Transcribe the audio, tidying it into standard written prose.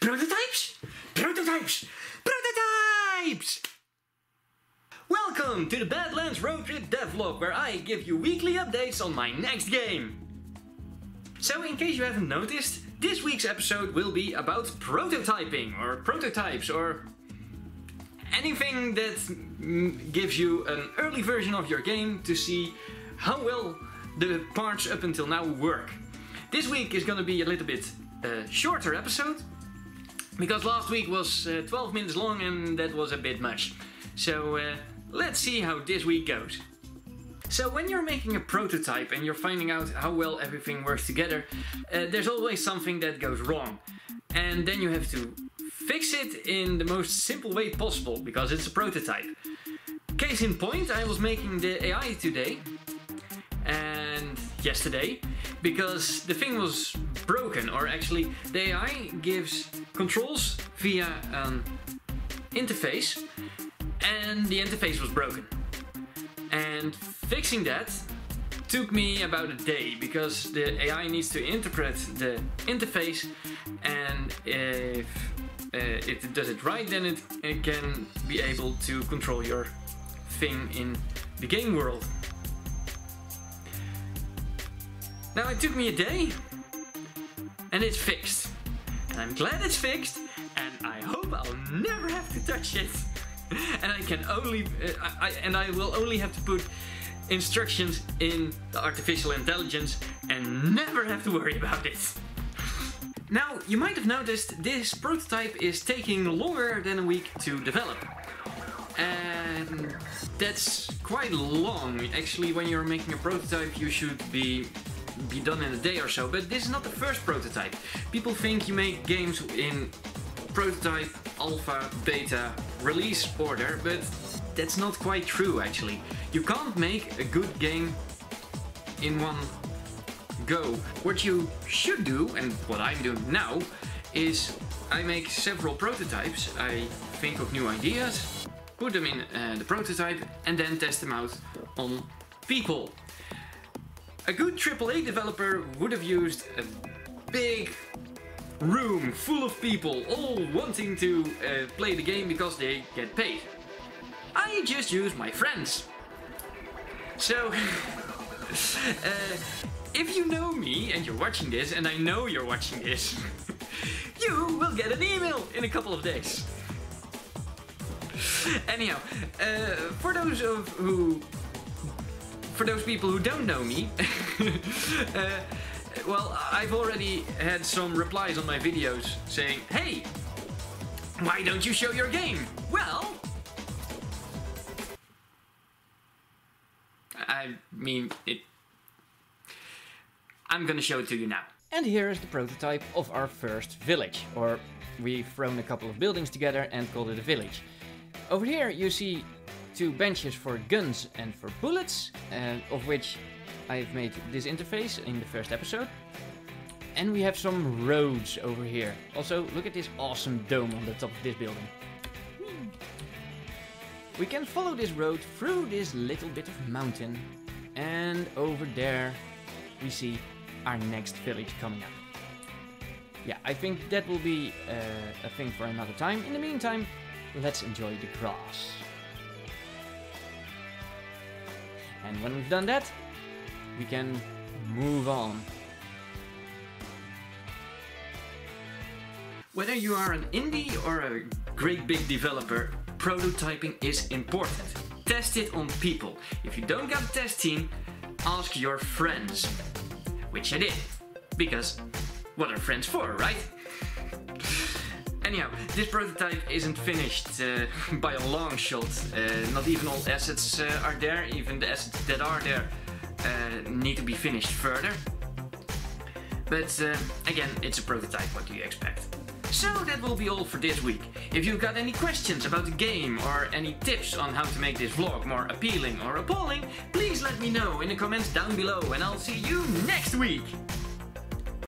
Prototypes? Prototypes! Prototypes! Welcome to the Badlands Road Trip devlog, where I give you weekly updates on my next game. So in case you haven't noticed, this week's episode will be about prototyping, or prototypes, or anything that gives you an early version of your game to see how well the parts up until now work. This week is gonna be a little bit shorter episode, because last week was 12 minutes long and that was a bit much. So let's see how this week goes. So when you're making a prototype and you're finding out how well everything works together, there's always something that goes wrong. And then you have to fix it in the most simple way possible, because it's a prototype. Case in point, I was making the AI today and yesterday, because the thing was broken, or actually the AI gives controls via an interface and the interface was broken. And fixing that took me about a day, because the AI needs to interpret the interface, and if it does it right, then it can be able to control your thing in the game world. Now it took me a day and it's fixed. And I'm glad it's fixed, and I hope I'll never have to touch it. And I can only I will only have to put instructions in the artificial intelligence and never have to worry about it. Now, you might have noticed this prototype is taking longer than a week to develop. And that's quite long. Actually, when you're making a prototype, you should be done in a day or so, but this is not the first prototype. People think you make games in prototype, alpha, beta, release order, but that's not quite true actually. You can't make a good game in one go. What you should do, and what I'm doing now, is I make several prototypes. I think of new ideas, put them in the prototype, and then test them out on people. A good AAA developer would have used a big room full of people all wanting to play the game because they get paid. I just use my friends. So, if you know me and you're watching this, and I know you're watching this, you will get an email in a couple of days. Anyhow, for those people who don't know me, well, I've already had some replies on my videos saying, hey, why don't you show your game? Well, I mean, I'm gonna show it to you now. And here is the prototype of our first village, or we've thrown a couple of buildings together and called it a village. Over here you see two benches for guns and for bullets, of which I've made this interface in the first episode. And we have some roads over here. Also, look at this awesome dome on the top of this building. We can follow this road through this little bit of mountain, and over there we see our next village coming up. Yeah, I think that will be a thing for another time. In the meantime, let's enjoy the grass. And when we've done that, we can move on. Whether you are an indie or a great big developer, prototyping is important. Test it on people. If you don't got a test team, ask your friends. Which I did. Because what are friends for, right? Anyhow, this prototype isn't finished by a long shot. Not even all assets are there. Even the assets that are there need to be finished further. But again, it's a prototype, what do you expect? So that will be all for this week. If you've got any questions about the game, or any tips on how to make this vlog more appealing or appalling, please let me know in the comments down below, and I'll see you next week!